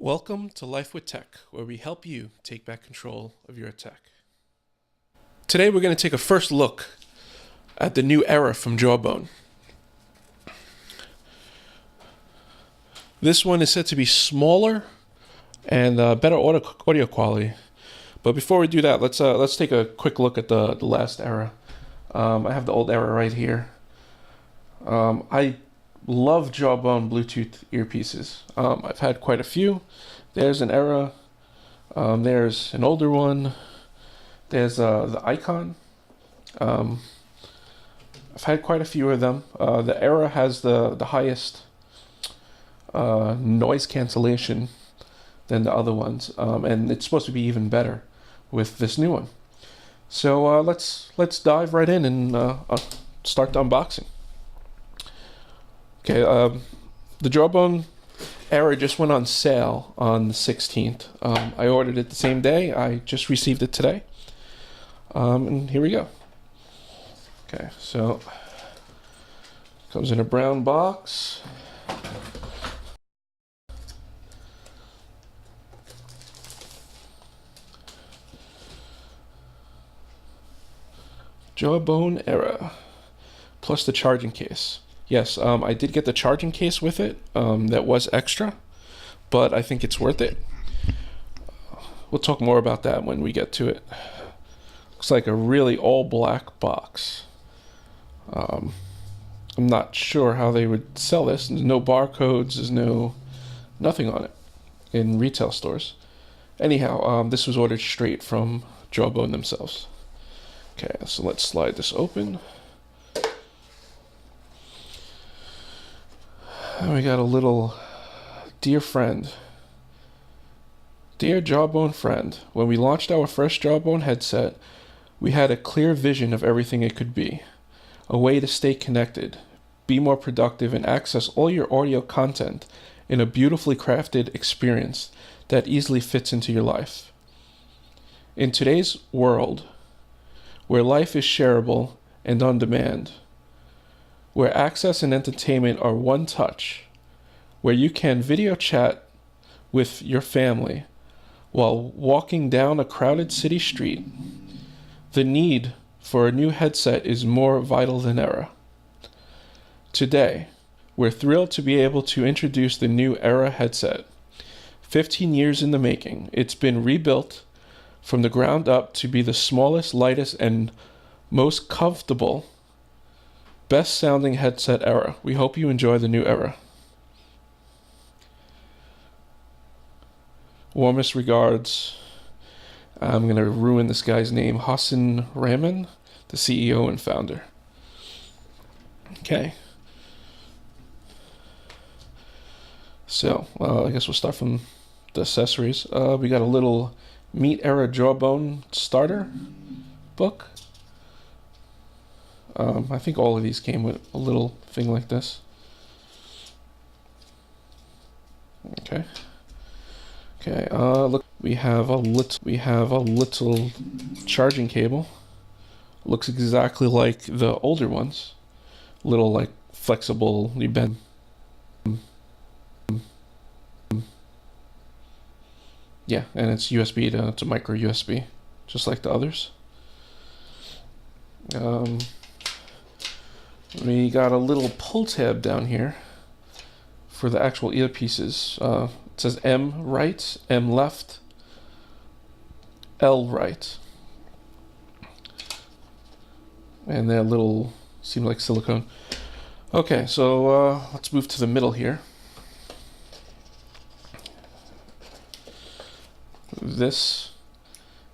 Welcome to Life with Tech, where we help you take back control of your tech. Today we're going to take a first look at the new ERA from Jawbone. This one is said to be smaller and better audio quality. But before we do that, let's take a quick look at the last ERA. I have the old ERA right here. I love Jawbone Bluetooth earpieces. I've had quite a few. There's an ERA. There's an older one. There's the Icon. I've had quite a few of them. The ERA has the highest noise cancellation than the other ones, and it's supposed to be even better with this new one. So let's dive right in and start the unboxing. Okay, the Jawbone ERA just went on sale on the 16th. I ordered it the same day. I just received it today. And here we go. Okay, so comes in a brown box. Jawbone ERA plus the charging case. Yes, I did get the charging case with it. That was extra, but I think it's worth it. We'll talk more about that when we get to it. Looks like a really all black box. I'm not sure how they would sell this. There's no barcodes, there's nothing on it in retail stores. Anyhow, this was ordered straight from Jawbone themselves. Okay, so let's slide this open. And we got a little dear friend. Dear Jawbone friend, when we launched our first Jawbone headset, we had a clear vision of everything it could be. A way to stay connected, be more productive, and access all your audio content in a beautifully crafted experience that easily fits into your life. In today's world, where life is shareable and on demand, where access and entertainment are one touch, where you can video chat with your family while walking down a crowded city street, the need for a new headset is more vital than ever. Today, we're thrilled to be able to introduce the new ERA headset. 15 years in the making, it's been rebuilt from the ground up to be the smallest, lightest, and most comfortable, best sounding headset ever. We hope you enjoy the new ERA. Warmest regards. I'm going to ruin this guy's name. Hassan Rahman, the CEO and founder. Okay. So, I guess we'll start from the accessories. We got a little Meet ERA Jawbone starter book. I think all of these came with a little thing like this. Okay. Okay. Look, we have a little charging cable. Looks exactly like the older ones. Little like flexible. You bend. Yeah, and it's USB to micro USB, just like the others. We got a little pull tab down here for the actual earpieces. It says M right, M left, L right. And they're little, seem like silicone. Okay, so let's move to the middle here. This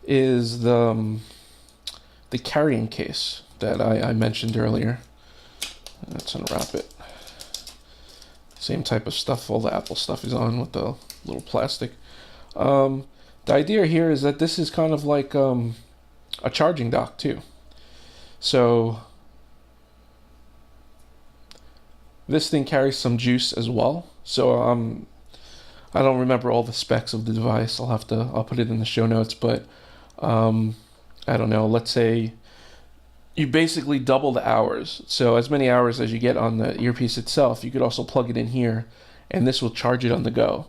is the carrying case that I mentioned earlier. Let's unwrap it. Same type of stuff all the Apple stuff is on with the little plastic. The idea here is that this is kind of like a charging dock too. So this thing carries some juice as well. So I don't remember all the specs of the device. I'll put it in the show notes, but I don't know, let's say you basically double the hours. So as many hours as you get on the earpiece itself, you could also plug it in here and this will charge it on the go.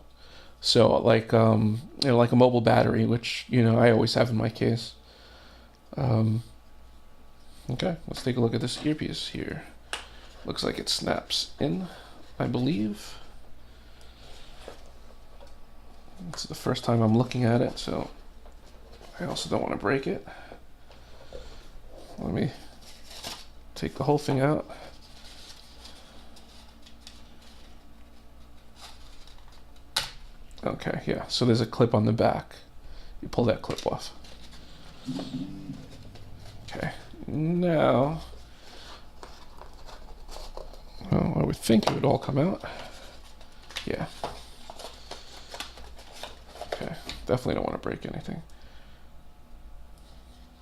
So like like a mobile battery, which I always have in my case. Okay, let's take a look at this earpiece here. Looks like it snaps in, I believe. It's the first time I'm looking at it, so I also don't want to break it. Let me take the whole thing out. Okay, yeah, so there's a clip on the back. You pull that clip off. Okay, now, well, I would think it would all come out. Yeah. Okay, definitely don't want to break anything.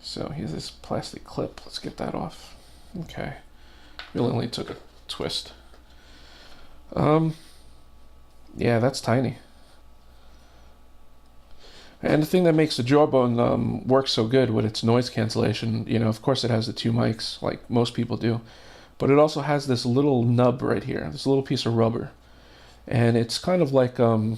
So here's this plastic clip. Let's get that off. Okay, really only took a twist. Yeah, that's tiny. And the thing that makes the Jawbone work so good with its noise cancellation, of course it has the 2 mics like most people do, but it also has this little nub right here, this little piece of rubber. And it's kind of like a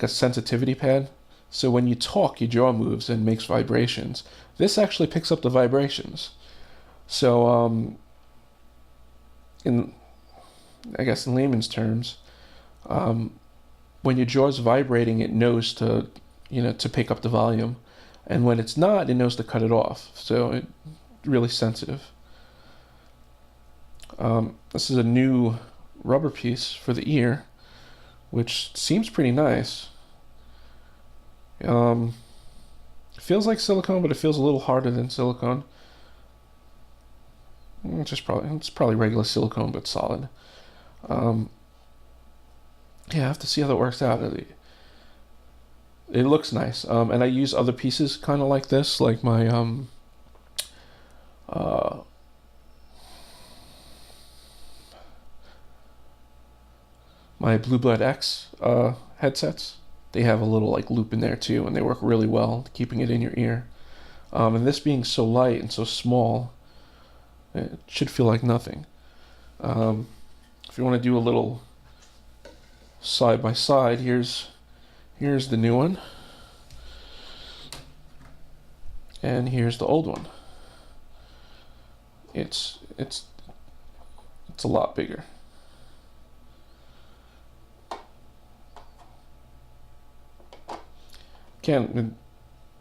sensitivity pad. So when you talk, your jaw moves and makes vibrations. This actually picks up the vibrations. So I guess in layman's terms, when your jaw's vibrating, it knows to pick up the volume, and when it's not, it knows to cut it off. So it's really sensitive. This is a new rubber piece for the ear, which seems pretty nice. It feels like silicone, but it feels a little harder than silicone. It's probably regular silicone, but solid. Yeah, I have to see how that works out. It looks nice. And I use other pieces kind of like this, like my my Blue Blood X headsets. They have a little like loop in there too, and they work really well, keeping it in your ear. And this being so light and so small, it should feel like nothing. If you want to do a little side by side, here's the new one, and here's the old one. It's a lot bigger.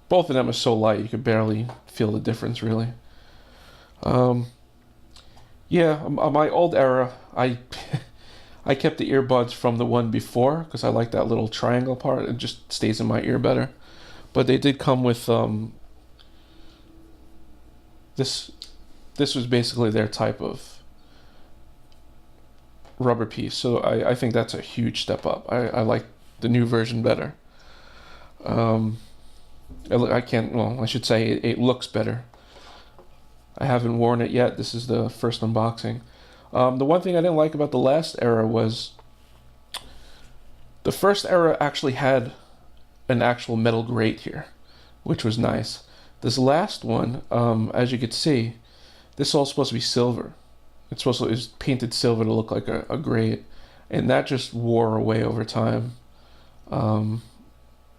Both of them are so light you could barely feel the difference, really. Yeah, on my old Era, I kept the earbuds from the one before because I like that little triangle part. It just stays in my ear better. But they did come with this was basically their type of rubber piece. So I think that's a huge step up. I like the new version better. I should say it looks better. I haven't worn it yet. This is the first unboxing. The one thing I didn't like about the last Era was the first Era actually had an actual metal grate here, which was nice. This last one, as you could see, this is all supposed to be silver. It was painted silver to look like a grate, and that just wore away over time. And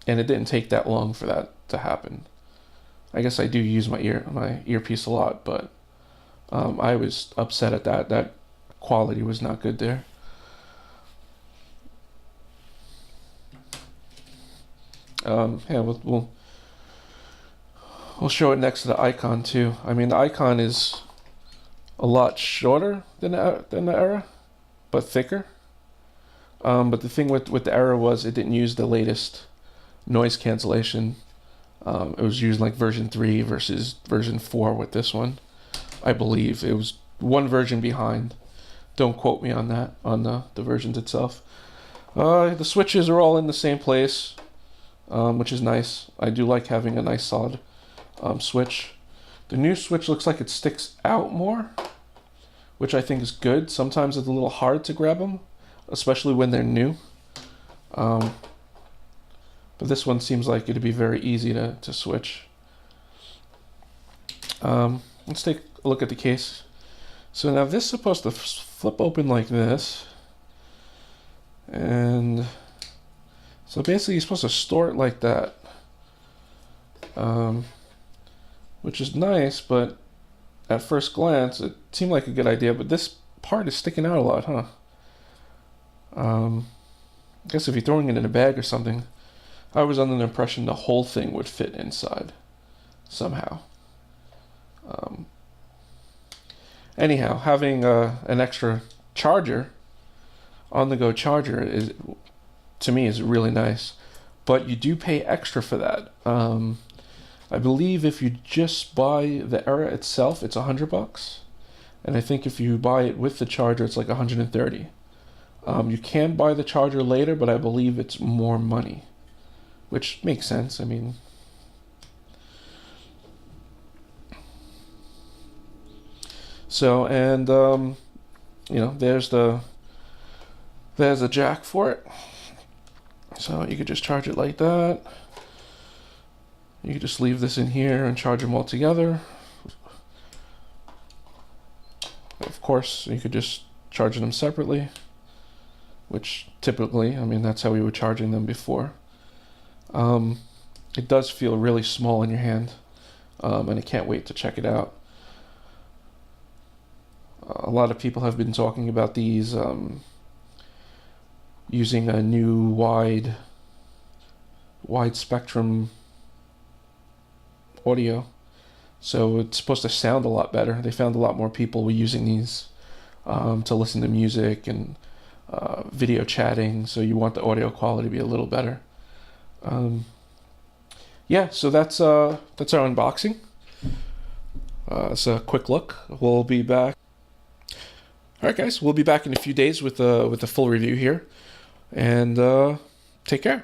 it didn't take that long for that to happen. I guess I do use my earpiece a lot, but I was upset at that. That quality was not good there. Yeah, we'll show it next to the Icon too. I mean, the Icon is a lot shorter than the Era, but thicker. But the thing with the Era was it didn't use the latest noise cancellation. It was using like version 3 versus version 4 with this one. I believe it was one version behind. Don't quote me on that, on the versions itself. The switches are all in the same place, which is nice. I do like having a nice solid switch. The new switch looks like it sticks out more, which I think is good. Sometimes it's a little hard to grab them, especially when they're new. But this one seems like it'd be very easy to switch. Let's take a look at the case. So now this is supposed to flip open like this. And so basically you're supposed to store it like that, which is nice, but at first glance it seemed like a good idea, but this part is sticking out a lot, huh? I guess if you're throwing it in a bag or something, I was under the impression the whole thing would fit inside somehow. Anyhow, having an extra charger, on-the-go charger, is, to me, is really nice. But you do pay extra for that. I believe if you just buy the Era itself, it's $100, and I think if you buy it with the charger, it's like $130. You can buy the charger later, but I believe it's more money, which makes sense. I mean, so, and you know, there's the jack for it. So you could just charge it like that. You could just leave this in here and charge them all together. Of course, you could just charge them separately, which typically, I mean, that's how we were charging them before. It does feel really small in your hand, and I can't wait to check it out. A lot of people have been talking about these using a new wide spectrum audio, so it's supposed to sound a lot better. They found a lot more people were using these to listen to music and video chatting, so you want the audio quality to be a little better. Yeah, so that's our unboxing. It's a quick look. We'll be back. All right, guys, we'll be back in a few days with a full review here, and take care.